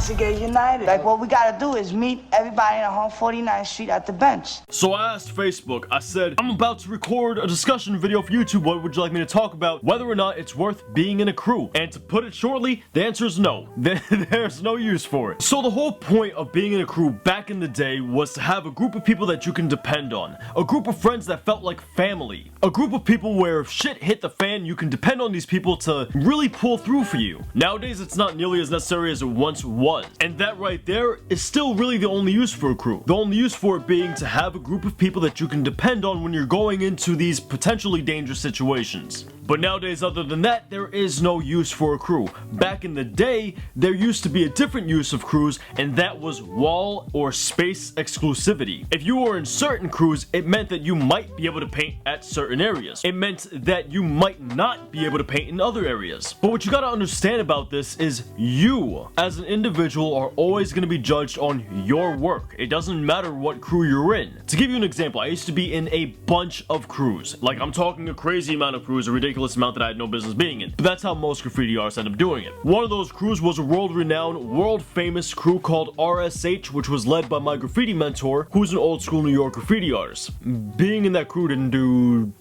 to get united. Like, what we gotta do is meet everybody on 149th Street at the bench. So I asked Facebook, I said, I'm about to record a discussion video for YouTube. What would you like me to talk about? Whether or not it's worth being in a crew. And to put it shortly, the answer is no. There's no use for it. So the whole point of being in a crew back in the day was to have a group of people that you can depend on. A group of friends that felt like family. A group of people where if shit hit the fan, you can depend on these people to really pull through for you. Nowadays, it's not nearly as necessary as it once was. And that right there is still really the only use for a crew. The only use for it being to have a group of people that you can depend on when you're going into these potentially dangerous situations. But nowadays, other than that, there is no use for a crew. Back in the day, there used to be a different use of crews, and that was wall or space exclusivity. If you were in certain crews, it meant that you might be able to paint at certain areas. It meant that you might not be able to paint in other areas. But what you gotta understand about this is you, as an individual, are always gonna be judged on your work. It doesn't matter what crew you're in. To give you an example, I used to be in a bunch of crews. Like, I'm talking a crazy amount of crews, a ridiculous amount that I had no business being in. But that's how most graffiti artists end up doing it. One of those crews was a world-renowned, world-famous crew called RSH, which was led by my graffiti mentor, who's an old-school New York graffiti artist. Being in that crew didn't do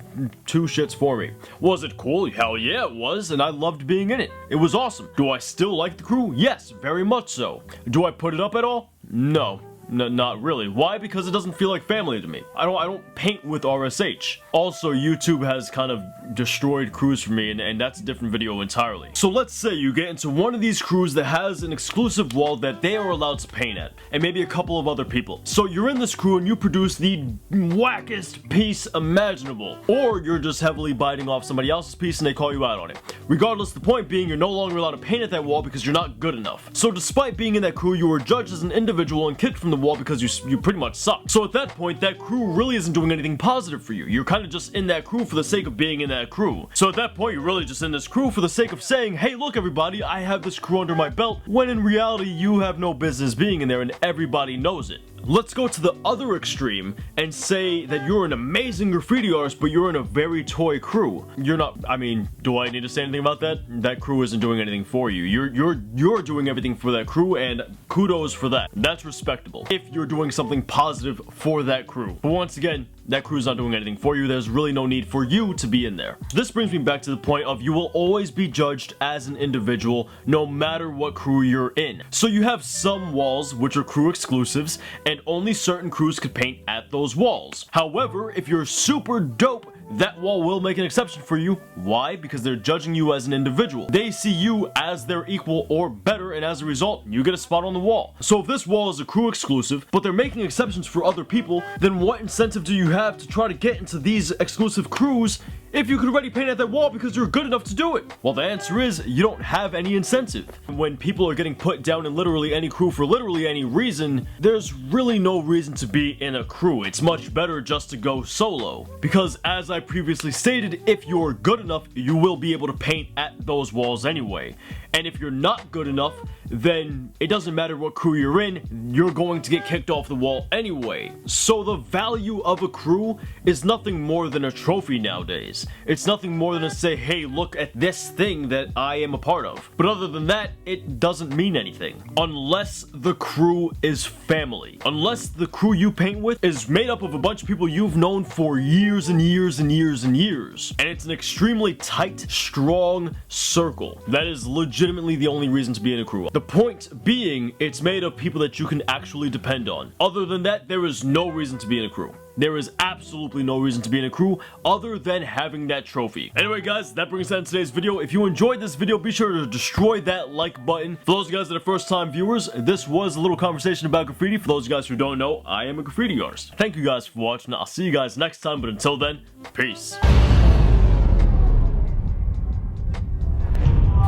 two shits for me. Was it cool? Hell yeah, it was, and I loved being in it. It was awesome. Do I still like the crew? Yes, very much so. Do I put it up at all? No. Not really. Why? Because it doesn't feel like family to me. I don't paint with RSH. Also, YouTube has kind of destroyed crews for me, and that's a different video entirely. So let's say you get into one of these crews that has an exclusive wall that they are allowed to paint at, and maybe a couple of other people. So you're in this crew and you produce the wackest piece imaginable, or you're just heavily biting off somebody else's piece and they call you out on it. Regardless, the point being you're no longer allowed to paint at that wall because you're not good enough. So despite being in that crew, you were judged as an individual and kicked from the wall because you pretty much suck. So at that point, that crew really isn't doing anything positive for you. You're kind of just in that crew for the sake of being in that crew. So at that point, you're really just in this crew for the sake of saying, hey, look everybody, I have this crew under my belt, when in reality, you have no business being in there and everybody knows it. Let's go to the other extreme and say that you're an amazing graffiti artist, but you're in a very toy crew. You're not, I mean, do I need to say anything about that? That crew isn't doing anything for you. You're doing everything for that crew, and kudos for that. That's respectable if you're doing something positive for that crew. But once again, that crew's not doing anything for you. There's really no need for you to be in there. This brings me back to the point of you will always be judged as an individual no matter what crew you're in. So you have some walls which are crew exclusives and only certain crews could paint at those walls. However, if you're super dope, that wall will make an exception for you. Why? Because they're judging you as an individual. They see you as their equal or better, and as a result, you get a spot on the wall. So if this wall is a crew exclusive, but they're making exceptions for other people, then what incentive do you have to try to get into these exclusive crews if you could already paint at that wall because you're good enough to do it? Well, the answer is you don't have any incentive. When people are getting put down in literally any crew for literally any reason, there's really no reason to be in a crew. It's much better just to go solo. Because as I previously stated, if you're good enough, you will be able to paint at those walls anyway. And if you're not good enough, then it doesn't matter what crew you're in, you're going to get kicked off the wall anyway. So the value of a crew is nothing more than a trophy nowadays. It's nothing more than to say, hey, look at this thing that I am a part of. But other than that, it doesn't mean anything. Unless the crew is family. Unless the crew you paint with is made up of a bunch of people you've known for years and years and years and years. And it's an extremely tight, strong circle. That is legitimately the only reason to be in a crew. The point being, it's made of people that you can actually depend on. Other than that, there is no reason to be in a crew. There is absolutely no reason to be in a crew other than having that trophy. Anyway guys, that brings us to today's video. If you enjoyed this video, be sure to destroy that like button. For those of you guys that are first time viewers, this was a little conversation about graffiti. For those of you guys who don't know, I am a graffiti artist. Thank you guys for watching. I'll see you guys next time, but until then, peace.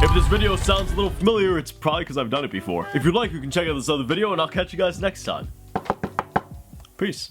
If this video sounds a little familiar, it's probably because I've done it before. If you'd like, you can check out this other video, and I'll catch you guys next time. Peace.